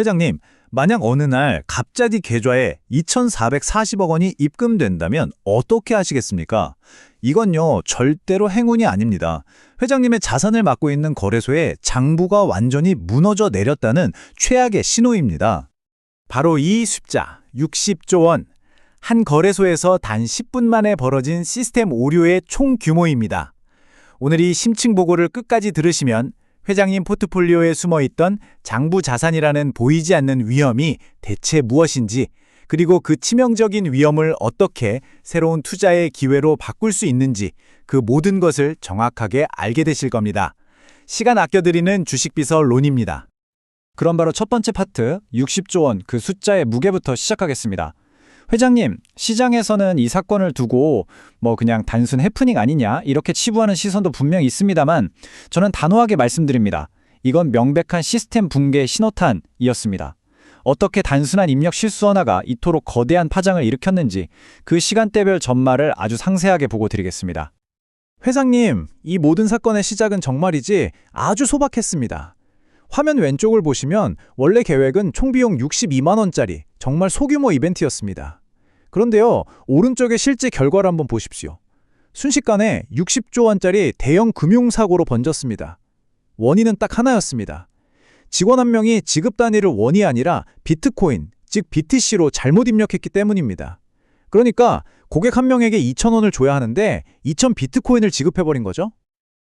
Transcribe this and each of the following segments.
회장님, 만약 어느 날 갑자기 계좌에 2,440억 원이 입금된다면 어떻게 하시겠습니까? 이건요, 절대로 행운이 아닙니다. 회장님의 자산을 맡고 있는 거래소의 장부가 완전히 무너져 내렸다는 최악의 신호입니다. 바로 이 숫자, 60조 원. 한 거래소에서 단 10분 만에 벌어진 시스템 오류의 총 규모입니다. 오늘 이 심층 보고를 끝까지 들으시면 회장님 포트폴리오에 숨어있던 장부 자산이라는 보이지 않는 위험이 대체 무엇인지, 그리고 그 치명적인 위험을 어떻게 새로운 투자의 기회로 바꿀 수 있는지, 그 모든 것을 정확하게 알게 되실 겁니다. 시간 아껴드리는 주식비서론입니다. 그럼 바로 첫 번째 파트, 60조 원 그 숫자의 무게부터 시작하겠습니다. 회장님, 시장에서는 이 사건을 두고 그냥 단순 해프닝 아니냐 이렇게 치부하는 시선도 분명히 있습니다만 저는 단호하게 말씀드립니다. 이건 명백한 시스템 붕괴 신호탄이었습니다. 어떻게 단순한 입력 실수 하나가 이토록 거대한 파장을 일으켰는지 그 시간대별 전말을 아주 상세하게 보고 드리겠습니다. 회장님, 이 모든 사건의 시작은 정말이지 아주 소박했습니다. 화면 왼쪽을 보시면 원래 계획은 총 비용 62만 원짜리 정말 소규모 이벤트였습니다. 그런데요, 오른쪽의 실제 결과를 한번 보십시오. 순식간에 60조 원짜리 대형 금융사고로 번졌습니다. 원인은 딱 하나였습니다. 직원 한 명이 지급 단위를 원이 아니라 비트코인, 즉 BTC로 잘못 입력했기 때문입니다. 그러니까 고객 한 명에게 2,000원을 줘야 하는데 2,000 비트코인을 지급해버린 거죠.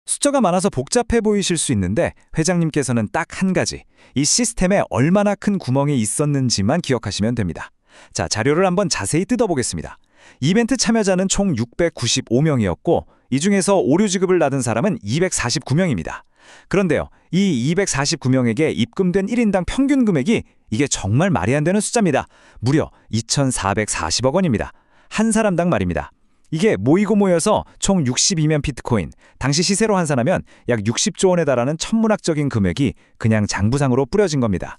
숫자가 많아서 복잡해 보이실 수 있는데 회장님께서는 딱 한 가지, 이 시스템에 얼마나 큰 구멍이 있었는지만 기억하시면 됩니다. 자, 자료를 한번 자세히 뜯어보겠습니다. 이벤트 참여자는 총 695명이었고 이 중에서 오류 지급을 받은 사람은 249명입니다. 그런데요, 이 249명에게 입금된 1인당 평균 금액이 이게 정말 말이 안 되는 숫자입니다. 무려 2,440억 원입니다. 한 사람당 말입니다. 이게 모이고 모여서 총 62면 비트코인, 당시 시세로 환산하면 약 60조 원에 달하는 천문학적인 금액이 그냥 장부상으로 뿌려진 겁니다.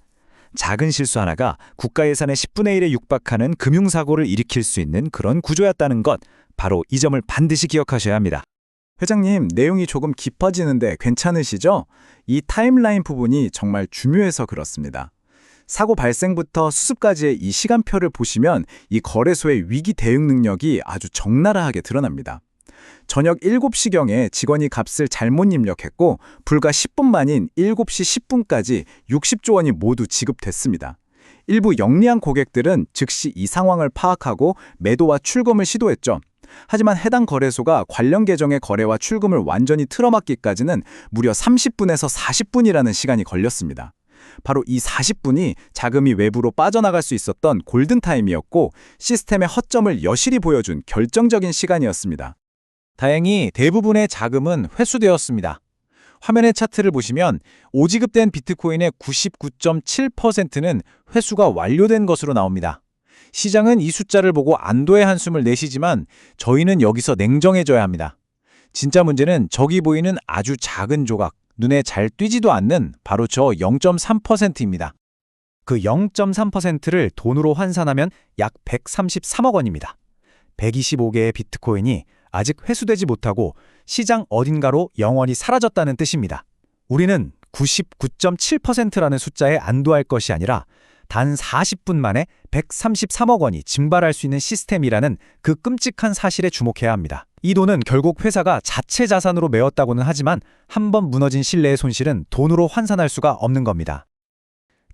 작은 실수 하나가 국가 예산의 10분의 1에 육박하는 금융사고를 일으킬 수 있는 그런 구조였다는 것, 바로 이 점을 반드시 기억하셔야 합니다. 회장님, 내용이 조금 깊어지는데 괜찮으시죠? 이 타임라인 부분이 정말 중요해서 그렇습니다. 사고 발생부터 수습까지의 이 시간표를 보시면 이 거래소의 위기 대응 능력이 아주 적나라하게 드러납니다. 저녁 7시경에 직원이 값을 잘못 입력했고 불과 10분 만인 7시 10분까지 60조 원이 모두 지급됐습니다. 일부 영리한 고객들은 즉시 이 상황을 파악하고 매도와 출금을 시도했죠. 하지만 해당 거래소가 관련 계정의 거래와 출금을 완전히 틀어막기까지는 무려 30분에서 40분이라는 시간이 걸렸습니다. 바로 이 40분이 자금이 외부로 빠져나갈 수 있었던 골든타임이었고 시스템의 허점을 여실히 보여준 결정적인 시간이었습니다. 다행히 대부분의 자금은 회수되었습니다. 화면의 차트를 보시면 오지급된 비트코인의 99.7%는 회수가 완료된 것으로 나옵니다. 시장은 이 숫자를 보고 안도의 한숨을 내쉬지만 저희는 여기서 냉정해져야 합니다. 진짜 문제는 저기 보이는 아주 작은 조각, 눈에 잘 띄지도 않는 바로 저 0.3%입니다. 그 0.3%를 돈으로 환산하면 약 133억 원입니다. 125개의 비트코인이 아직 회수되지 못하고 시장 어딘가로 영원히 사라졌다는 뜻입니다. 우리는 99.7%라는 숫자에 안도할 것이 아니라 단 40분 만에 133억 원이 증발할 수 있는 시스템이라는 그 끔찍한 사실에 주목해야 합니다. 이 돈은 결국 회사가 자체 자산으로 메웠다고는 하지만 한번 무너진 신뢰의 손실은 돈으로 환산할 수가 없는 겁니다.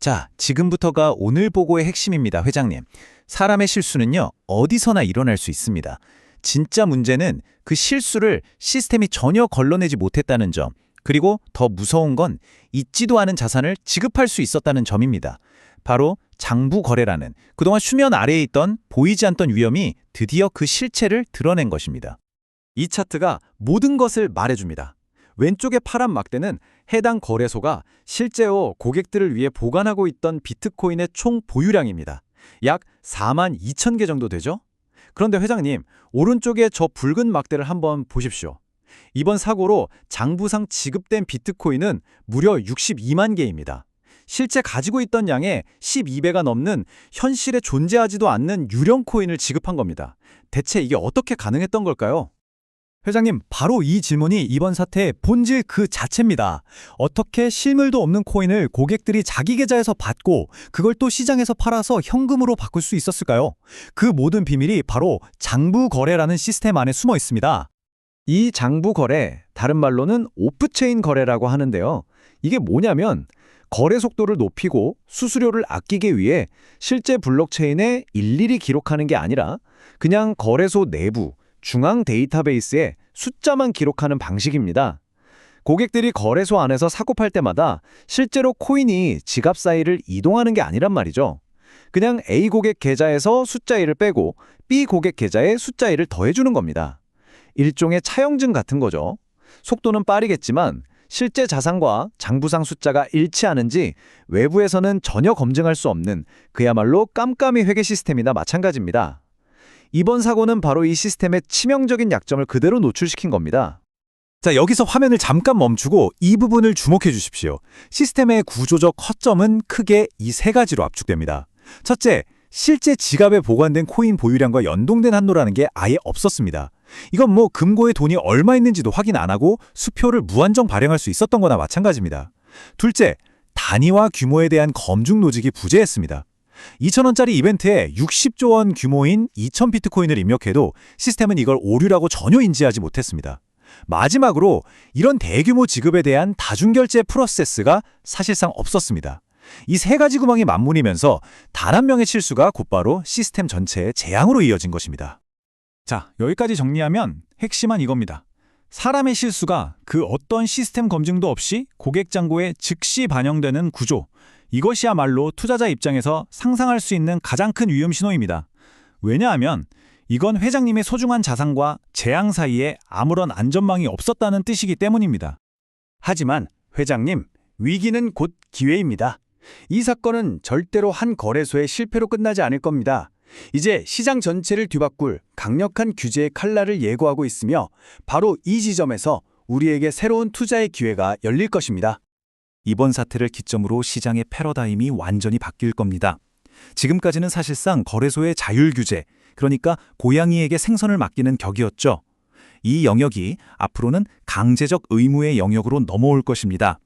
자, 지금부터가 오늘 보고의 핵심입니다, 회장님. 사람의 실수는요, 어디서나 일어날 수 있습니다. 진짜 문제는 그 실수를 시스템이 전혀 걸러내지 못했다는 점, 그리고 더 무서운 건 있지도 않은 자산을 지급할 수 있었다는 점입니다. 바로 장부 거래라는 그동안 수면 아래에 있던 보이지 않던 위험이 드디어 그 실체를 드러낸 것입니다. 이 차트가 모든 것을 말해줍니다. 왼쪽의 파란 막대는 해당 거래소가 실제로 고객들을 위해 보관하고 있던 비트코인의 총 보유량입니다. 약 4만 2천 개 정도 되죠? 그런데 회장님, 오른쪽에 저 붉은 막대를 한번 보십시오. 이번 사고로 장부상 지급된 비트코인은 무려 62만 개입니다. 실제 가지고 있던 양의 12배가 넘는 현실에 존재하지도 않는 유령 코인을 지급한 겁니다. 대체 이게 어떻게 가능했던 걸까요? 회장님, 바로 이 질문이 이번 사태의 본질 그 자체입니다. 어떻게 실물도 없는 코인을 고객들이 자기 계좌에서 받고 그걸 또 시장에서 팔아서 현금으로 바꿀 수 있었을까요? 그 모든 비밀이 바로 장부 거래라는 시스템 안에 숨어 있습니다. 이 장부 거래, 다른 말로는 오프체인 거래라고 하는데요. 이게 뭐냐면 거래 속도를 높이고 수수료를 아끼기 위해 실제 블록체인에 일일이 기록하는 게 아니라 그냥 거래소 내부 중앙 데이터베이스에 숫자만 기록하는 방식입니다. 고객들이 거래소 안에서 사고 팔 때마다 실제로 코인이 지갑 사이를 이동하는 게 아니란 말이죠. 그냥 A 고객 계좌에서 숫자 1을 빼고 B 고객 계좌에 숫자 1을 더해주는 겁니다. 일종의 차용증 같은 거죠. 속도는 빠르겠지만 실제 자산과 장부상 숫자가 일치하는지 외부에서는 전혀 검증할 수 없는 그야말로 깜깜이 회계 시스템이나 마찬가지입니다. 이번 사고는 바로 이 시스템의 치명적인 약점을 그대로 노출시킨 겁니다. 자, 여기서 화면을 잠깐 멈추고 이 부분을 주목해 주십시오. 시스템의 구조적 허점은 크게 이 세 가지로 압축됩니다. 첫째, 실제 지갑에 보관된 코인 보유량과 연동된 한도라는 게 아예 없었습니다. 이건 뭐 금고에 돈이 얼마 있는지도 확인 안 하고 수표를 무한정 발행할 수 있었던 거나 마찬가지입니다. 둘째, 단위와 규모에 대한 검증 노직이 부재했습니다. 2,000원짜리 이벤트에 60조 원 규모인 2,000 비트코인을 입력해도 시스템은 이걸 오류라고 전혀 인지하지 못했습니다. 마지막으로 이런 대규모 지급에 대한 다중결제 프로세스가 사실상 없었습니다. 이 세 가지 구멍이 맞물리면서 단 한 명의 실수가 곧바로 시스템 전체의 재앙으로 이어진 것입니다. 자, 여기까지 정리하면 핵심은 이겁니다. 사람의 실수가 그 어떤 시스템 검증도 없이 고객 잔고에 즉시 반영되는 구조, 이것이야말로 투자자 입장에서 상상할 수 있는 가장 큰 위험 신호입니다. 왜냐하면 이건 회장님의 소중한 자산과 재앙 사이에 아무런 안전망이 없었다는 뜻이기 때문입니다. 하지만 회장님, 위기는 곧 기회입니다. 이 사건은 절대로 한 거래소의 실패로 끝나지 않을 겁니다. 이제 시장 전체를 뒤바꿀 강력한 규제의 칼날을 예고하고 있으며 바로 이 지점에서 우리에게 새로운 투자의 기회가 열릴 것입니다. 이번 사태를 기점으로 시장의 패러다임이 완전히 바뀔 겁니다. 지금까지는 사실상 거래소의 자율 규제, 그러니까 고양이에게 생선을 맡기는 격이었죠. 이 영역이 앞으로는 강제적 의무의 영역으로 넘어올 것입니다.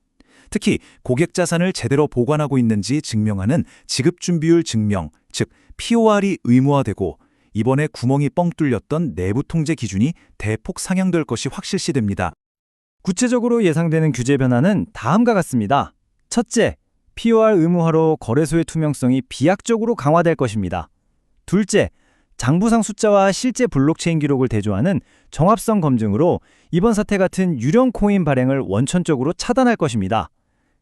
특히 고객 자산을 제대로 보관하고 있는지 증명하는 지급준비율 증명, 즉 POR이 의무화되고 이번에 구멍이 뻥 뚫렸던 내부 통제 기준이 대폭 상향될 것이 확실시됩니다. 구체적으로 예상되는 규제 변화는 다음과 같습니다. 첫째, POR 의무화로 거래소의 투명성이 비약적으로 강화될 것입니다. 둘째, 장부상 숫자와 실제 블록체인 기록을 대조하는 정합성 검증으로 이번 사태 같은 유령 코인 발행을 원천적으로 차단할 것입니다.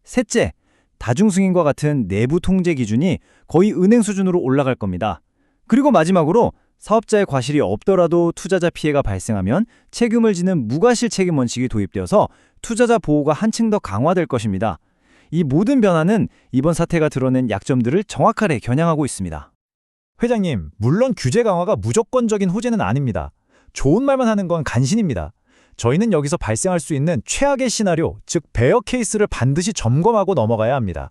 셋째, 다중승인과 같은 내부 통제 기준이 거의 은행 수준으로 올라갈 겁니다. 그리고 마지막으로 사업자의 과실이 없더라도 투자자 피해가 발생하면 책임을 지는 무과실 책임 원칙이 도입되어서 투자자 보호가 한층 더 강화될 것입니다. 이 모든 변화는 이번 사태가 드러낸 약점들을 정확하게 겨냥하고 있습니다. 회장님, 물론 규제 강화가 무조건적인 호재는 아닙니다. 좋은 말만 하는 건 간신입니다. 저희는 여기서 발생할 수 있는 최악의 시나리오, 즉 베어 케이스를 반드시 점검하고 넘어가야 합니다.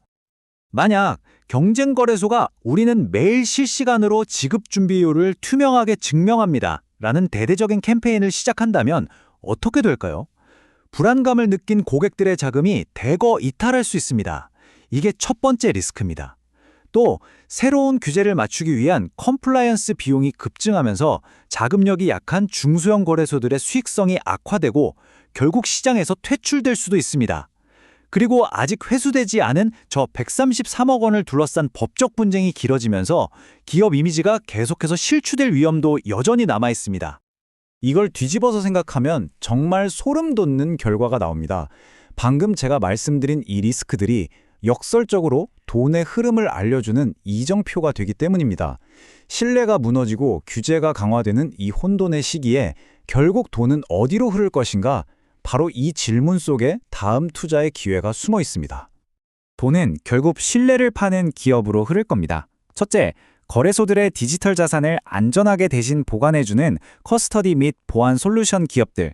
만약 경쟁거래소가 우리는 매일 실시간으로 지급 준비율을 투명하게 증명합니다 라는 대대적인 캠페인을 시작한다면 어떻게 될까요? 불안감을 느낀 고객들의 자금이 대거 이탈할 수 있습니다. 이게 첫 번째 리스크입니다. 또 새로운 규제를 맞추기 위한 컴플라이언스 비용이 급증하면서 자금력이 약한 중소형 거래소들의 수익성이 악화되고 결국 시장에서 퇴출될 수도 있습니다. 그리고 아직 회수되지 않은 저 133억 원을 둘러싼 법적 분쟁이 길어지면서 기업 이미지가 계속해서 실추될 위험도 여전히 남아 있습니다. 이걸 뒤집어서 생각하면 정말 소름 돋는 결과가 나옵니다. 방금 제가 말씀드린 이 리스크들이 역설적으로 돈의 흐름을 알려주는 이정표가 되기 때문입니다. 신뢰가 무너지고 규제가 강화되는 이 혼돈의 시기에 결국 돈은 어디로 흐를 것인가? 바로 이 질문 속에 다음 투자의 기회가 숨어 있습니다. 돈은 결국 신뢰를 파는 기업으로 흐를 겁니다. 첫째, 거래소들의 디지털 자산을 안전하게 대신 보관해주는 커스터디 및 보안 솔루션 기업들.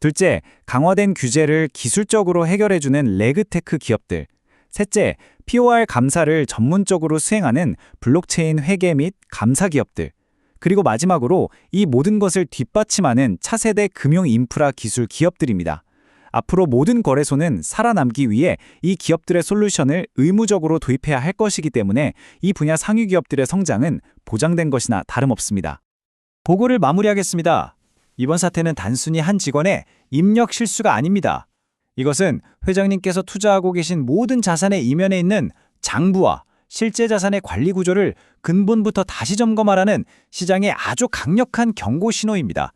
둘째, 강화된 규제를 기술적으로 해결해주는 레그테크 기업들. 셋째, POR 감사를 전문적으로 수행하는 블록체인 회계 및 감사 기업들. 그리고 마지막으로 이 모든 것을 뒷받침하는 차세대 금융 인프라 기술 기업들입니다. 앞으로 모든 거래소는 살아남기 위해 이 기업들의 솔루션을 의무적으로 도입해야 할 것이기 때문에 이 분야 상위 기업들의 성장은 보장된 것이나 다름없습니다. 보고를 마무리하겠습니다. 이번 사태는 단순히 한 직원의 입력 실수가 아닙니다. 이것은 회장님께서 투자하고 계신 모든 자산의 이면에 있는 장부와 실제 자산의 관리 구조를 근본부터 다시 점검하라는 시장의 아주 강력한 경고 신호입니다.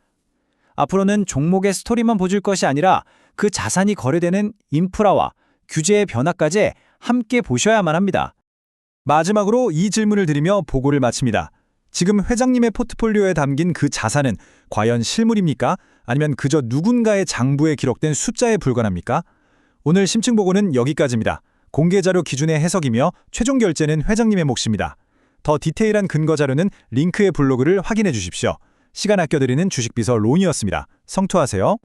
앞으로는 종목의 스토리만 보줄 것이 아니라 그 자산이 거래되는 인프라와 규제의 변화까지 함께 보셔야만 합니다. 마지막으로 이 질문을 드리며 보고를 마칩니다. 지금 회장님의 포트폴리오에 담긴 그 자산은 과연 실물입니까? 아니면 그저 누군가의 장부에 기록된 숫자에 불과합니까? 오늘 심층 보고는 여기까지입니다. 공개 자료 기준의 해석이며 최종 결제는 회장님의 몫입니다. 더 디테일한 근거 자료는 링크의 블로그를 확인해 주십시오. 시간 아껴드리는 주식비서 론이었습니다. 성투하세요.